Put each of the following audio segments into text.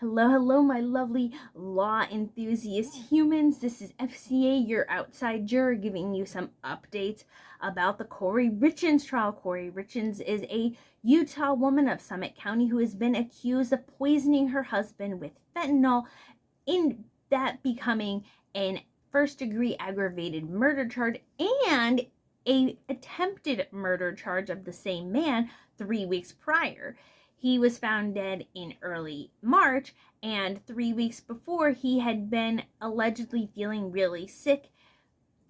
Hello, hello, my lovely law enthusiast humans. This is FCA, your outside juror, giving you some updates about the Kouri Richins trial. Kouri Richins is a Utah woman of Summit County who has been accused of poisoning her husband with fentanyl, in that becoming an first-degree aggravated murder charge and a attempted murder charge of the same man 3 weeks prior. He was found dead in early March, and 3 weeks before, he had been allegedly feeling really sick,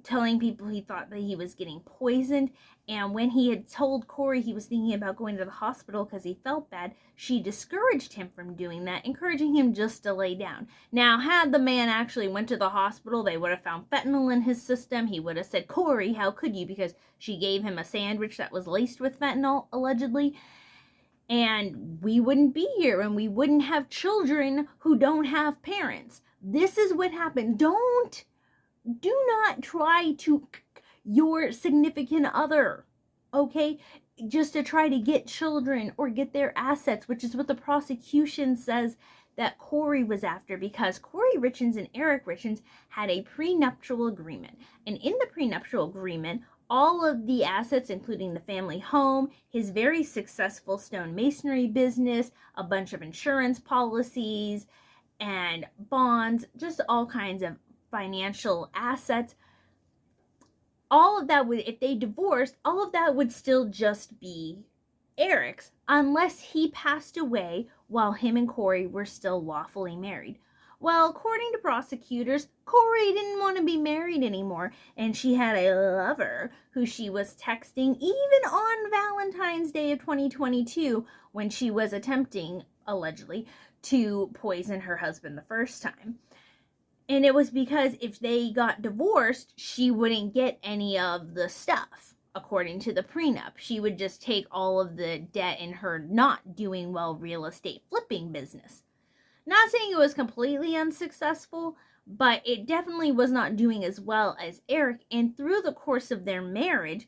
telling people he thought that he was getting poisoned. And when he had told Kouri he was thinking about going to the hospital because he felt bad, she discouraged him from doing that, encouraging him just to lay down. Now, had the man actually went to the hospital, they would have found fentanyl in his system. He would have said, "Kouri, how could you?" Because she gave him a sandwich that was laced with fentanyl, allegedly. And we wouldn't be here, and we wouldn't have children who don't have parents. This is what happened. Do not try to your significant other, okay, just to try to get children or get their assets, which is what the prosecution says that Kouri was after, because Kouri Richins and Eric Richins had a prenuptial agreement. And in the prenuptial agreement, all of the assets, including the family home, his very successful stone masonry business, a bunch of insurance policies and bonds, just all kinds of financial assets, all of that would, if they divorced, all of that would still just be Eric's, unless he passed away while him and Kouri were still lawfully married. Well, according to prosecutors, Kouri didn't want to be married anymore, and she had a lover who she was texting even on Valentine's Day of 2022 when she was attempting, allegedly, to poison her husband the first time. And it was because if they got divorced, she wouldn't get any of the stuff, according to the prenup. She would just take all of the debt in her not doing well real estate flipping business. Not saying it was completely unsuccessful, but it definitely was not doing as well as Eric. And through the course of their marriage,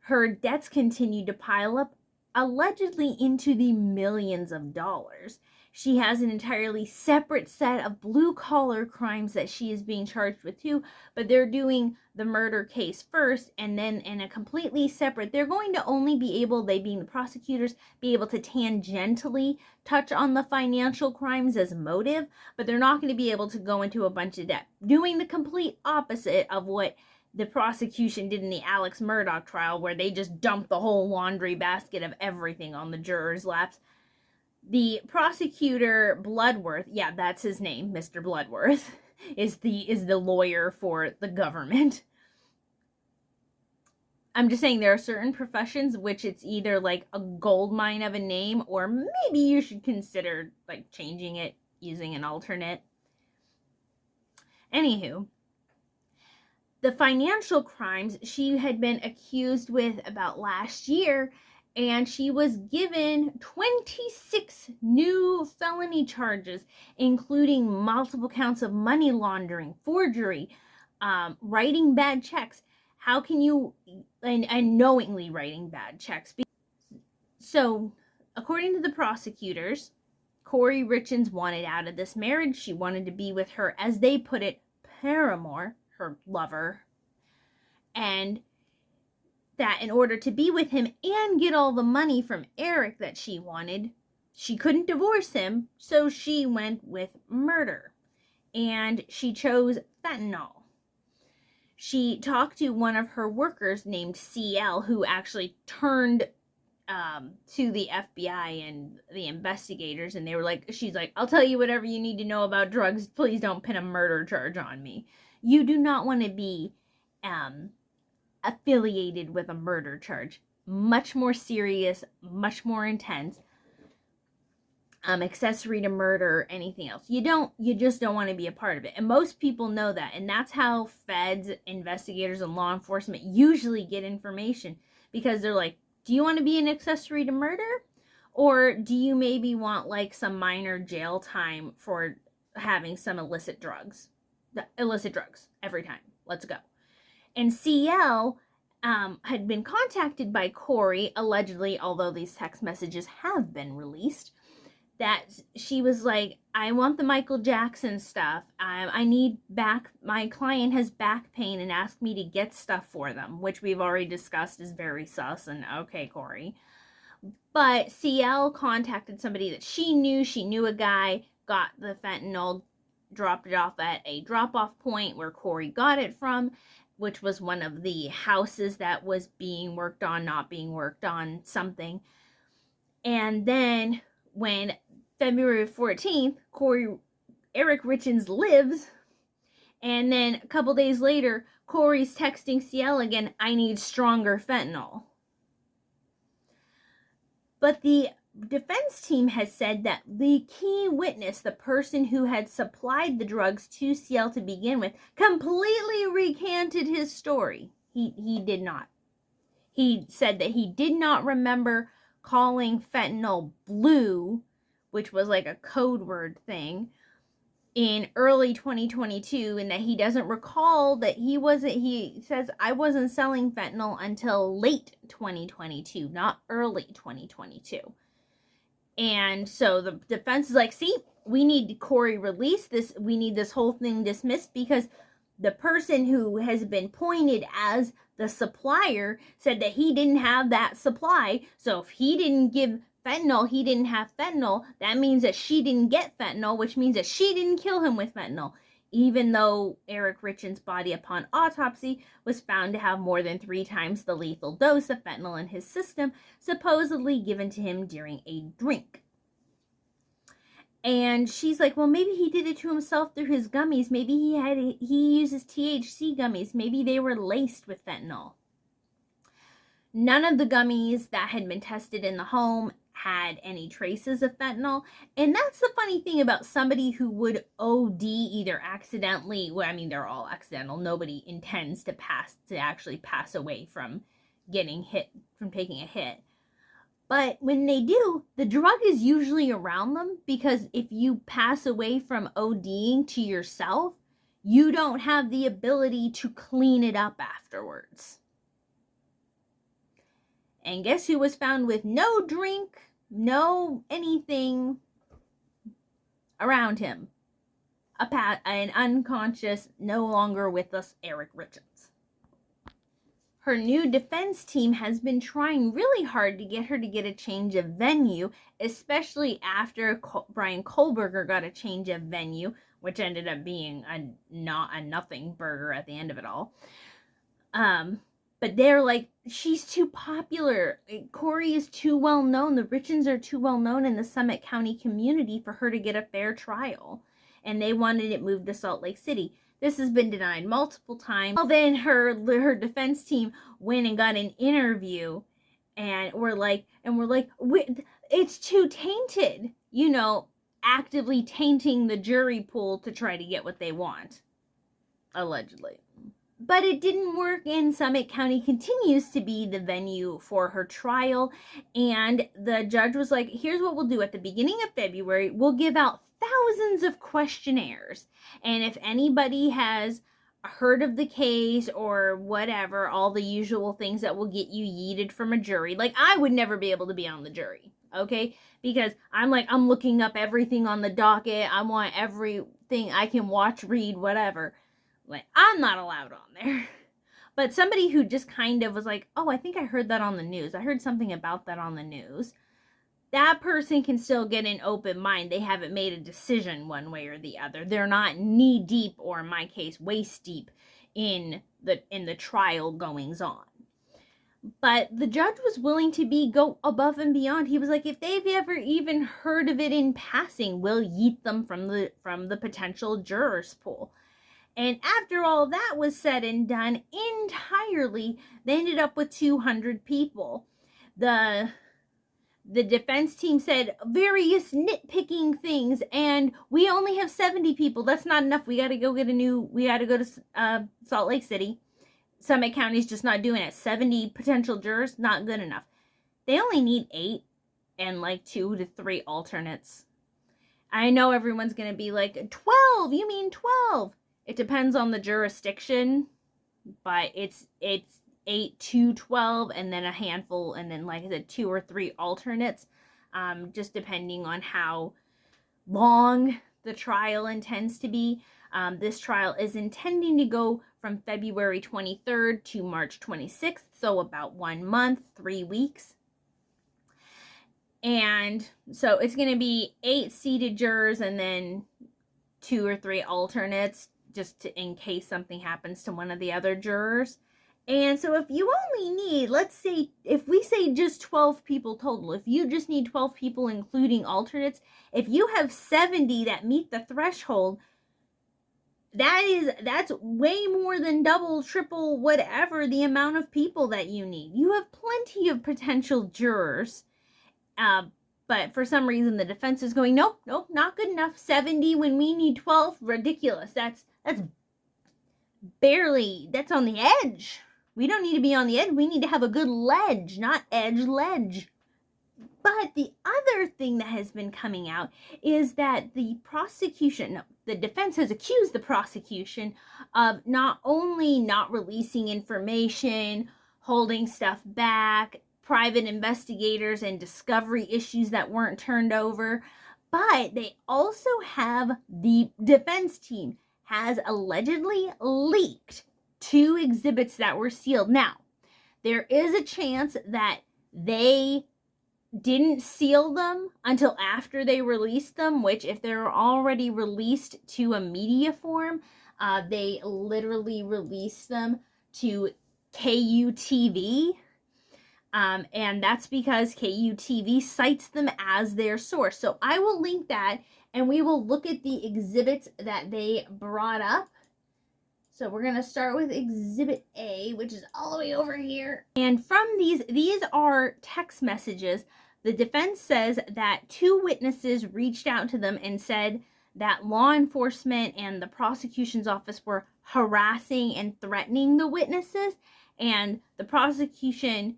her debts continued to pile up, allegedly into the millions of dollars. She has an entirely separate set of blue-collar crimes that she is being charged with too, but they're doing the murder case first, and then in a completely separate, they're going to only be able, they being the prosecutors, be able to tangentially touch on the financial crimes as motive, but they're not going to be able to go into a bunch of debt, doing the complete opposite of what the prosecution did in the Alex Murdaugh trial, where they just dumped the whole laundry basket of everything on the jurors' laps. The prosecutor, Bloodworth, yeah, that's his name, Mr. Bloodworth, is the lawyer for the government. I'm just saying there are certain professions which it's either like a gold mine of a name, or maybe you should consider like changing it, using an alternate. Anywho, the financial crimes she had been accused with about last year, and she was given 26 new felony charges, including multiple counts of money laundering, forgery, writing bad checks. How can you, and knowingly writing bad checks? So, according to the prosecutors, Kouri Richins wanted out of this marriage. She wanted to be with her, as they put it, paramour, her lover, and that in order to be with him and get all the money from Eric that she wanted, she couldn't divorce him, so she went with murder. And she chose fentanyl. She talked to one of her workers named CL, who actually turned to the FBI and the investigators, and they were like, she's like, "I'll tell you whatever you need to know about drugs. Please don't pin a murder charge on me." You do not want to be affiliated with a murder charge. Much more serious, much more intense. Accessory to murder, anything else. You just don't want to be a part of it. And most people know that. And that's how feds, investigators, and law enforcement usually get information. Because they're like, do you want to be an accessory to murder? Or do you maybe want like some minor jail time for having some illicit drugs? Illicit drugs every time. Let's go. And CL had been contacted by Kouri, allegedly, although these text messages have been released, that she was like, I want the Michael Jackson stuff. I need back, my client has back pain and asked me to get stuff for them, which we've already discussed is very sus and okay, Kouri. But CL contacted somebody that she knew a guy, got the fentanyl, dropped it off at a drop-off point where Kouri got it from, which was one of the houses that was being worked on, not being worked on, something. And then when February 14th, Eric Richins lives, and then a couple days later, Kouri's texting CL again, I need stronger fentanyl. But the defense team has said that the key witness, the person who had supplied the drugs to CL to begin with, completely recanted his story. He did not. He said that he did not remember calling fentanyl blue, which was like a code word thing, in early 2022, and that he doesn't recall that he says, I wasn't selling fentanyl until late 2022, not early 2022. And so the defense is like, see, we need Kouri released, we need this whole thing dismissed, because the person who has been pointed as the supplier said that he didn't have that supply. So if he didn't give fentanyl, he didn't have fentanyl. That means that she didn't get fentanyl, which means that she didn't kill him with fentanyl, even though Eric Richins' body upon autopsy was found to have more than 3 times the lethal dose of fentanyl in his system, supposedly given to him during a drink. And she's like, well, maybe he did it to himself through his gummies. Maybe he uses THC gummies. Maybe they were laced with fentanyl. None of the gummies that had been tested in the home had any traces of fentanyl. And that's the funny thing about somebody who would OD either accidentally, well, I mean, they're all accidental. Nobody intends to actually pass away from getting hit, from taking a hit. But when they do, the drug is usually around them, because if you pass away from ODing to yourself, you don't have the ability to clean it up afterwards. And guess who was found with no drink, no anything around him? An unconscious, no longer with us, Eric Richins. Her new defense team has been trying really hard to get her to get a change of venue, especially after Brian Kohlberger got a change of venue, which ended up being a nothing burger at the end of it all. But they're like, she's too popular. Kouri is too well known. The Richins are too well known in the Summit County community for her to get a fair trial. And they wanted it moved to Salt Lake City. This has been denied multiple times. Well, then her defense team went and got an interview, and we're like, it's too tainted. You know, actively tainting the jury pool to try to get what they want. Allegedly. But it didn't work, and Summit County continues to be the venue for her trial. And the judge was like, here's what we'll do. At the beginning of February, we'll give out thousands of questionnaires. And if anybody has heard of the case or whatever, all the usual things that will get you yeeted from a jury. Like, I would never be able to be on the jury, okay? Because I'm looking up everything on the docket. I want everything I can watch, read, whatever. Like, I'm not allowed on there. But somebody who just kind of was like, oh, I think I heard that on the news. I heard something about that on the news. That person can still get an open mind. They haven't made a decision one way or the other. They're not knee deep, or in my case, waist deep in the trial goings on. But the judge was willing to go above and beyond. He was like, if they've ever even heard of it in passing, we'll yeet them from the potential jurors pool. And after all that was said and done entirely, they ended up with 200 people. The defense team said various nitpicking things, and we only have 70 people. That's not enough. We got to go to Salt Lake City. Summit County's just not doing it. 70 potential jurors, not good enough. They only need 8 and 2 to 3 alternates. I know everyone's going to be like, 12, you mean 12? It depends on the jurisdiction, but it's 8 to 12, and then a handful, and then, like I said, 2 or 3 alternates. just depending on how long the trial intends to be. This trial is intending to go from February 23rd to March 26th, so about 1 month, 3 weeks. And so it's going to be 8 seated jurors and then 2 or 3 alternates, just in case something happens to one of the other jurors. And so if you only need, let's say, if we say just 12 people total, if you just need 12 people including alternates, if you have 70 that meet the threshold, that's way more than double, triple, whatever the amount of people that you need. You have plenty of potential jurors. But for some reason the defense is going, nope, not good enough. 70 when we need 12, ridiculous. That's barely, that's on the edge. We don't need to be on the edge. We need to have a good ledge, not edge, ledge. But the other thing that has been coming out is that the defense has accused the prosecution of not only not releasing information, holding stuff back, private investigators and discovery issues that weren't turned over, but they also have, the defense team has allegedly leaked 2 exhibits that were sealed. Now, there is a chance that they didn't seal them until after they released them, which if they're already released to a media form, they literally released them to KUTV. And that's because KUTV cites them as their source. So I will link that and we will look at the exhibits that they brought up. So we're going to start with Exhibit A, which is all the way over here. And from these are text messages. The defense says that 2 witnesses reached out to them and said that law enforcement and the prosecution's office were harassing and threatening the witnesses. And the prosecution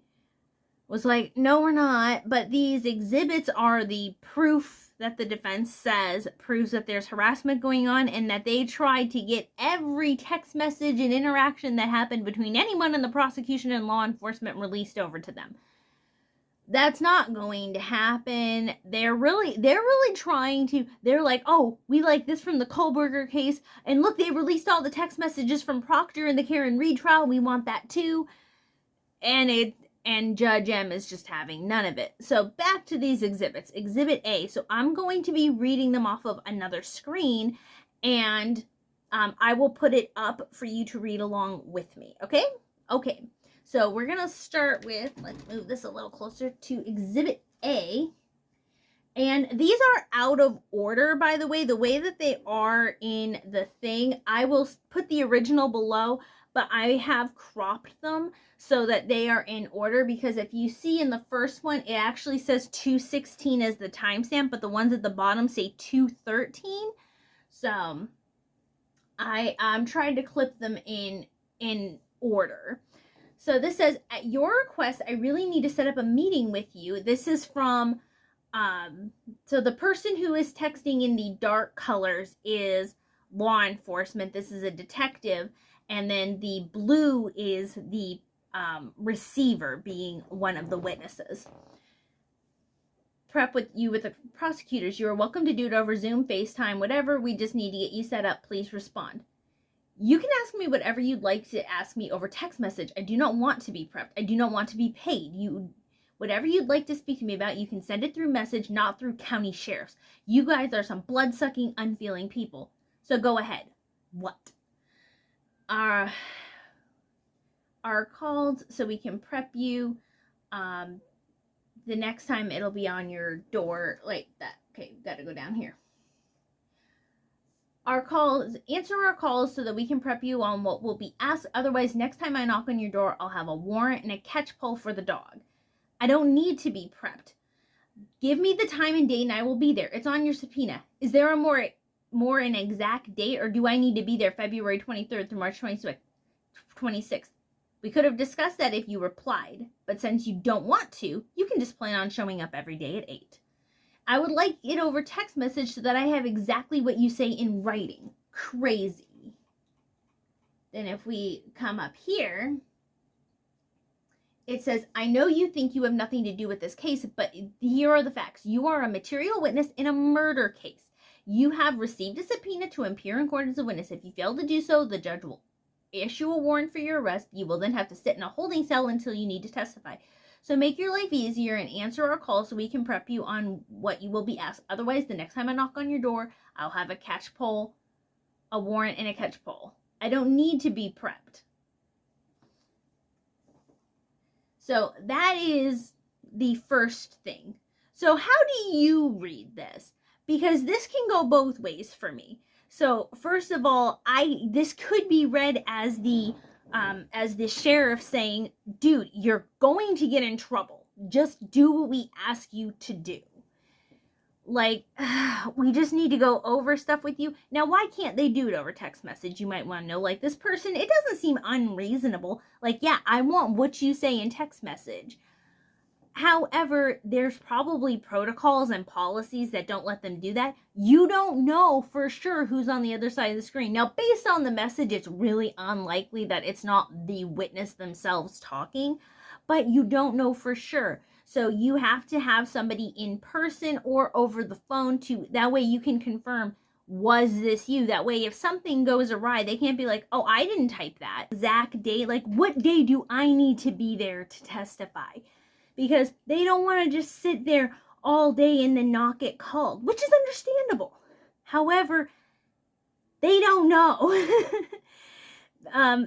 was like, no, we're not. But these exhibits are the proof that the defense says proves that there's harassment going on, and that they tried to get every text message and interaction that happened between anyone in the prosecution and law enforcement released over to them. That's not going to happen. They're really trying to, they're like, oh, we like this from the Kohlberger case, and look, they released all the text messages from Proctor in the Karen Reed trial. We want that too. And Judge M is just having none of it. So back to these exhibits. Exhibit A. So I'm going to be reading them off of another screen, and I will put it up for you to read along with me. Okay? Okay. So we're going to start with, let's move this a little closer to Exhibit A. And these are out of order, by the way that they are in the thing. I will put the original below, but I have cropped them so that they are in order, because if you see in the first one, it actually says 2:16 as the timestamp, but the ones at the bottom say 2:13. So I'm trying to clip them in order. So this says, at your request, I really need to set up a meeting with you. This is from, so the person who is texting in the dark colors is law enforcement. This is a detective. And then the blue is the receiver, being one of the witnesses. Prep with the prosecutors. You are welcome to do it over Zoom, FaceTime, whatever. We just need to get you set up. Please respond. You can ask me whatever you'd like to ask me over text message. I do not want to be prepped. I do not want to be paid. Whatever you'd like to speak to me about, you can send it through message, not through county sheriffs. You guys are some blood-sucking, unfeeling people. So go ahead. What? Are called so we can prep you. The next time it'll be on your door like that. Okay, gotta go down here. Answer our calls so that we can prep you on what will be asked. Otherwise, next time I knock on your door, I'll have a warrant and a catch pole for the dog. I don't need to be prepped. Give me the time and date and I will be there. It's on your subpoena. Is there a more an exact date, or do I need to be there February 23rd through March 26th? We could have discussed that if you replied, but since you don't want to, you can just plan on showing up every day at 8. I would like it over text message so that I have exactly what you say in writing. Crazy. Then if we come up here, It says, I know you think you have nothing to do with this case, but here are the facts. You are a material witness in a murder case. You have received a subpoena to appear in court as a witness. If you fail to do so, the judge will issue a warrant for your arrest. You will then have to sit in a holding cell until you need to testify. So make your life easier and answer our call so we can prep you on what you will be asked. Otherwise, the next time I knock on your door, I'll have a catch poll, a warrant, and a catch poll. I don't need to be prepped. So that is the first thing. So how do you read this? Because this can go both ways for me. So first of all, this could be read as the sheriff saying, dude, you're going to get in trouble. Just do what we ask you to do. Like, we just need to go over stuff with you. Now, why can't they do it over text message? You might want to know, like, this person, it doesn't seem unreasonable. Like, yeah, I want what you say in text message. However, there's probably protocols and policies that don't let them do that. You don't know for sure who's on the other side of the screen. Now, based on the message, it's really unlikely that it's not the witness themselves talking, but you don't know for sure. So you have to have somebody in person or over the phone that way you can confirm, was this you? That way if something goes awry, they can't be like, oh, I didn't type that. Exact date, like what day do I need to be there to testify? Because they don't want to just sit there all day and then not get called, which is understandable. However, they don't know.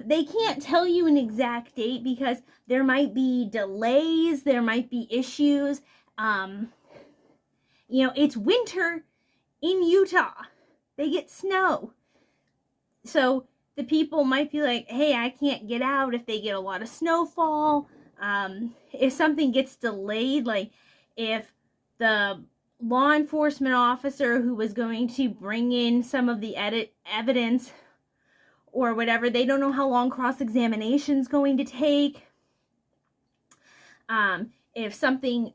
They can't tell you an exact date because there might be delays, there might be issues. It's winter in Utah. They get snow. So the people might be like, hey, I can't get out if they get a lot of snowfall. If something gets delayed, like if the law enforcement officer who was going to bring in some of the evidence or whatever, they don't know how long cross-examination is going to take. If something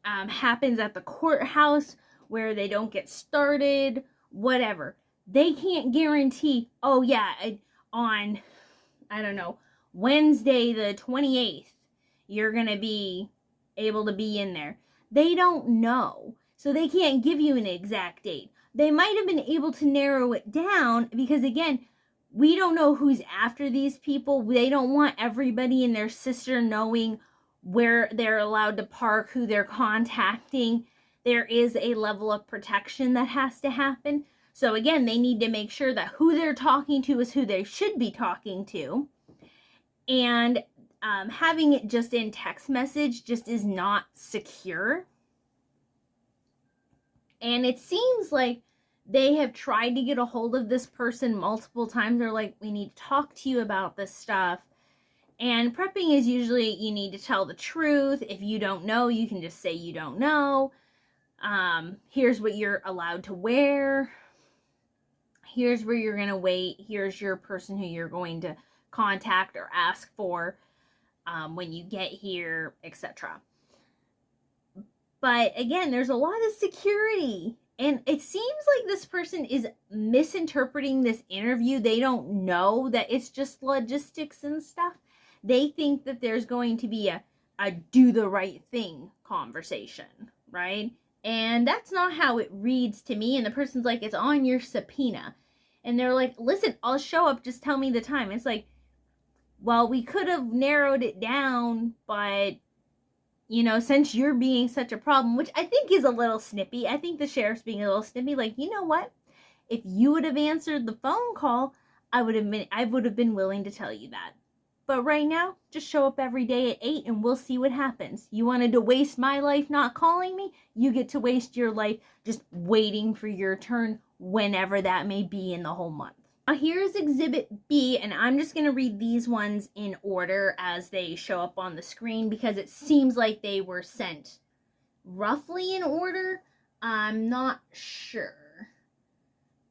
happens at the courthouse where they don't get started, whatever, they can't guarantee, oh yeah, on, I don't know, Wednesday the 28th, you're going to be able to be in there. They don't know. So they can't give you an exact date. They might have been able to narrow it down because, again, we don't know who's after these people. They don't want everybody and their sister knowing where they're allowed to park, who they're contacting. There is a level of protection that has to happen. So again, they need to make sure that who they're talking to is who they should be talking to. And having it just in text message just is not secure. And it seems like they have tried to get a hold of this person multiple times. They're like, we need to talk to you about this stuff. And prepping is usually you need to tell the truth. If you don't know, you can just say you don't know. Here's what you're allowed to wear. Here's where you're going to wait. Here's your person who you're going to contact or ask for when you get here, etc. But again, there's a lot of security. And it seems like this person is misinterpreting this interview. They don't know that it's just logistics and stuff. They think that there's going to be a do the right thing conversation, right? And that's not how it reads to me. And the person's like, it's on your subpoena. And they're like, listen, I'll show up. Just tell me the time. It's like, well, we could have narrowed it down, but since you're being such a problem, which I think is a little snippy. I think the sheriff's being a little snippy. Like, you know what? If you would have answered the phone call, I would have been willing to tell you that. But right now, just show up every day at 8 and we'll see what happens. You wanted to waste my life not calling me? You get to waste your life just waiting for your turn whenever that may be in the whole month. Now here's Exhibit B, and I'm just going to read these ones in order as they show up on the screen because it seems like they were sent roughly in order. I'm not sure.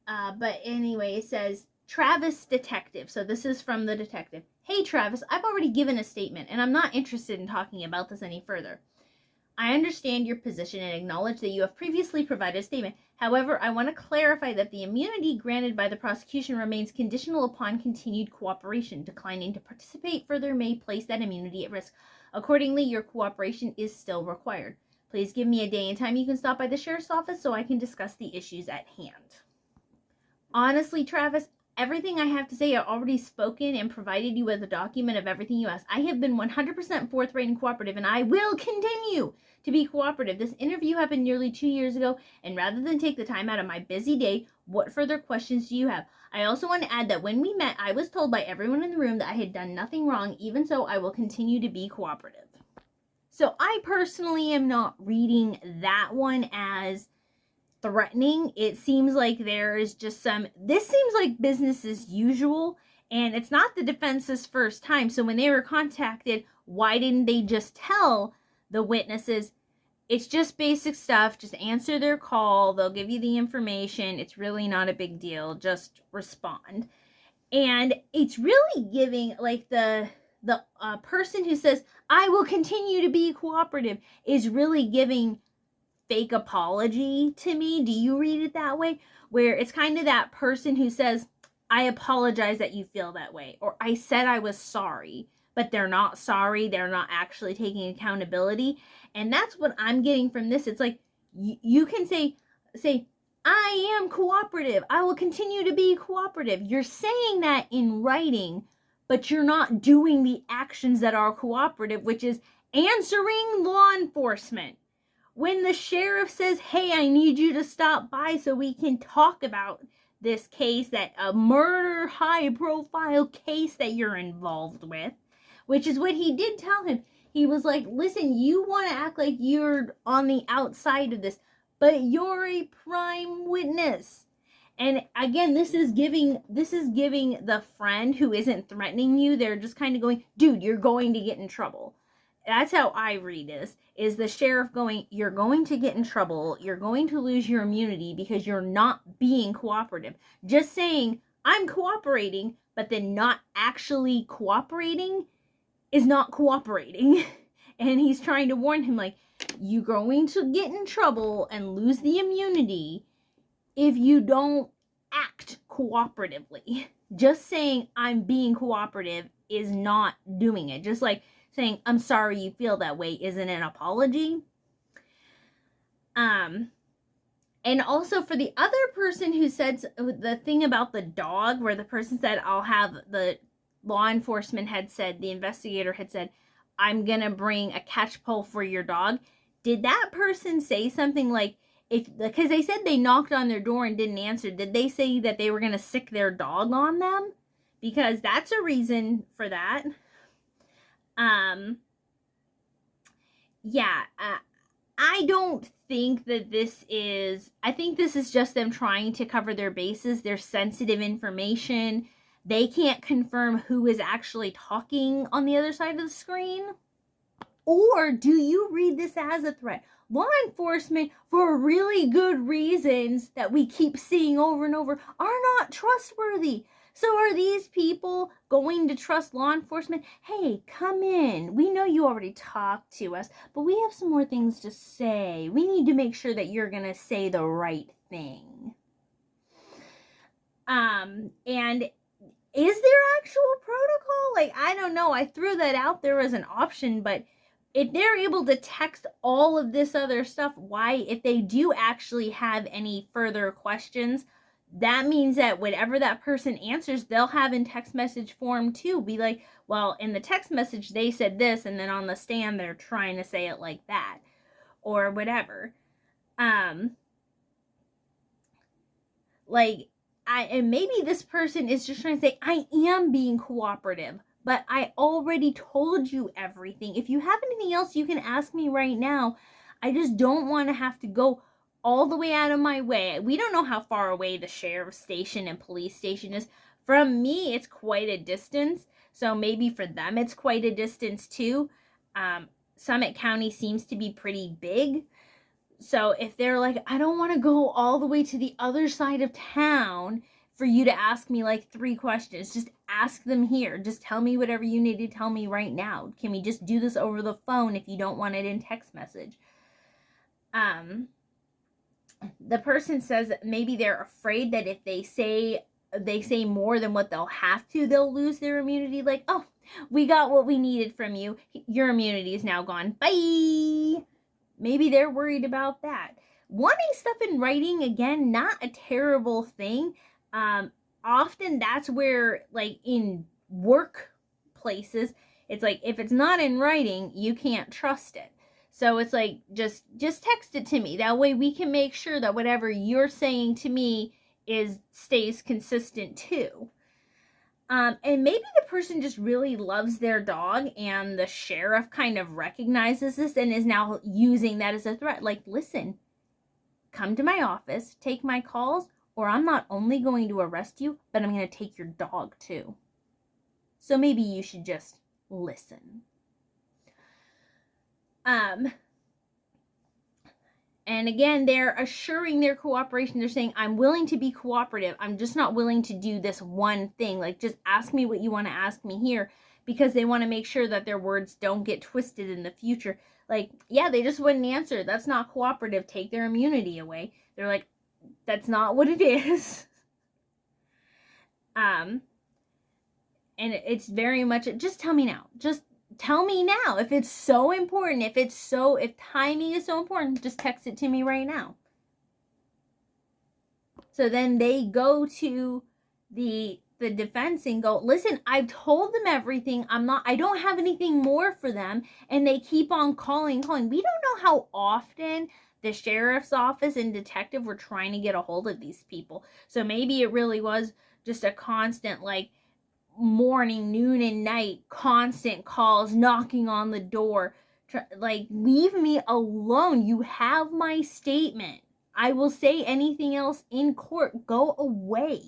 But anyway, it says, Travis Detective. So this is from the detective. Hey Travis, I've already given a statement, and I'm not interested in talking about this any further. I understand your position and acknowledge that you have previously provided a statement. However, I want to clarify that the immunity granted by the prosecution remains conditional upon continued cooperation. Declining to participate further may place that immunity at risk. Accordingly, your cooperation is still required. Please give me a day and time you can stop by the sheriff's office so I can discuss the issues at hand. Honestly, Travis, everything I have to say I've already spoken and provided you with a document of everything you asked. I have been 100% forthright and cooperative, and I will continue to be cooperative. This interview happened nearly 2 years ago, and rather than take the time out of my busy day, what further questions do you have? I also want to add that when we met, I was told by everyone in the room that I had done nothing wrong. Even so, I will continue to be cooperative. So I personally am not reading that one as threatening. It seems like there is just this seems like business as usual, and it's not the defense's first time. So when they were contacted, why didn't they just tell the witnesses, it's just basic stuff, just answer their call, they'll give you the information, it's really not a big deal, just respond. And it's really giving, like, the person who says, I will continue to be cooperative, is really giving fake apology to me. Do you read it that way? Where it's kind of that person who says, I apologize that you feel that way, or I said I was sorry, but they're not sorry, they're not actually taking accountability. And that's what I'm getting from this. It's like, you can say, I am cooperative, I will continue to be cooperative. You're saying that in writing, but you're not doing the actions that are cooperative, which is answering law enforcement. When the sheriff says, hey, I need you to stop by so we can talk about this case, that a murder, high profile case that you're involved with, which is what he did tell him. He was like, listen, you want to act like you're on the outside of this, but you're a prime witness. And again, this is giving the friend who isn't threatening you, they're just kind of going, dude, you're going to get in trouble. That's how I read this, is the sheriff going, you're going to get in trouble, you're going to lose your immunity because you're not being cooperative. Just saying, I'm cooperating, but then not actually cooperating is not cooperating. And he's trying to warn him, like, you're going to get in trouble and lose the immunity if you don't act cooperatively. Just saying I'm being cooperative is not doing it. Just like saying, I'm sorry you feel that way isn't an apology. And also for the other person who said the thing about the dog, where the person said, the law enforcement had said, the investigator had said, I'm gonna bring a catch pole for your dog. Did that person say something like, because they said they knocked on their door and didn't answer, did they say that they were gonna sick their dog on them? Because that's a reason for that. I don't think that I think this is just them trying to cover their bases. There's sensitive information. They can't confirm who is actually talking on the other side of the screen. Or do you read this as a threat? Law enforcement, for really good reasons that we keep seeing over and over, are not trustworthy. So are these people going to trust law enforcement? Hey, come in. We know you already talked to us, but we have some more things to say. We need to make sure that you're going to say the right thing. And is there actual protocol? Like, I don't know. I threw that out there as an option, but if they're able to text all of this other stuff, why, if they do actually have any further questions, that means that whatever that person answers, they'll have in text message form too. Be like, well, in the text message, they said this, and then on the stand, they're trying to say it like that, or whatever. And maybe this person is just trying to say, I am being cooperative, but I already told you everything. If you have anything else, you can ask me right now. I just don't want to have to go all the way out of my way. We don't know how far away the sheriff's station and police station is. From me, it's quite a distance. So maybe for them, it's quite a distance too. Summit County seems to be pretty big. So if they're like, I don't want to go all the way to the other side of town for you to ask me like 3 questions, just ask them here. Just tell me whatever you need to tell me right now. Can we just do this over the phone if you don't want it in text message? The person says that maybe they're afraid that if they say they say more than what they'll have to, they'll lose their immunity. Like, oh, we got what we needed from you. Your immunity is now gone. Bye. Maybe they're worried about that. Wanting stuff in writing, again, not a terrible thing. Often that's where, like, in workplaces, it's like, if it's not in writing, you can't trust it. So it's like, just text it to me. That way we can make sure that whatever you're saying to me stays consistent too. And maybe the person just really loves their dog, and the sheriff kind of recognizes this and is now using that as a threat. Like, listen, come to my office, take my calls, or I'm not only going to arrest you, but I'm going to take your dog too. So maybe you should just listen. And again, they're assuring their cooperation. They're saying, I'm willing to be cooperative. I'm just not willing to do this one thing. Like, just ask me what you want to ask me here, because they want to make sure that their words don't get twisted in the future. Like, yeah, they just wouldn't answer. That's not cooperative. Take their immunity away. They're like, that's not what it is. And it's very much, just tell me now. Just tell me now. If it's so important, if timing is so important, just text it to me right now. So then they go to the defense and go, listen, I've told them everything. I don't have anything more for them. And they keep on calling. We don't know how often the sheriff's office and detective were trying to get a hold of these people. So maybe it really was just a constant, like, morning, noon, and night, constant calls, knocking on the door. Like, leave me alone. You have my statement. I will say anything else in court. Go away.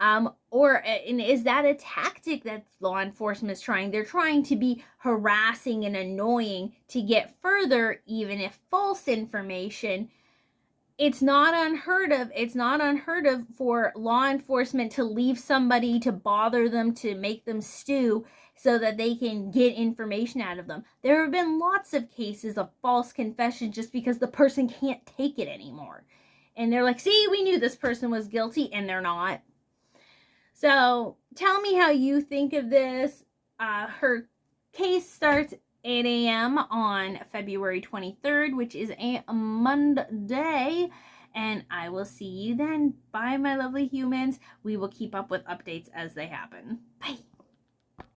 And is that a tactic that law enforcement is trying? They're trying to be harassing and annoying to get further, even if false information. It's not unheard of for law enforcement to leave somebody, to bother them, to make them stew so that they can get information out of them. There have been lots of cases of false confessions just because the person can't take it anymore. And they're like, see, we knew this person was guilty, and they're not. So tell me how you think of this. Her case starts 8 a.m. on February 23rd, which is a Monday. And I will see you then. Bye, my lovely humans. We will keep up with updates as they happen. Bye.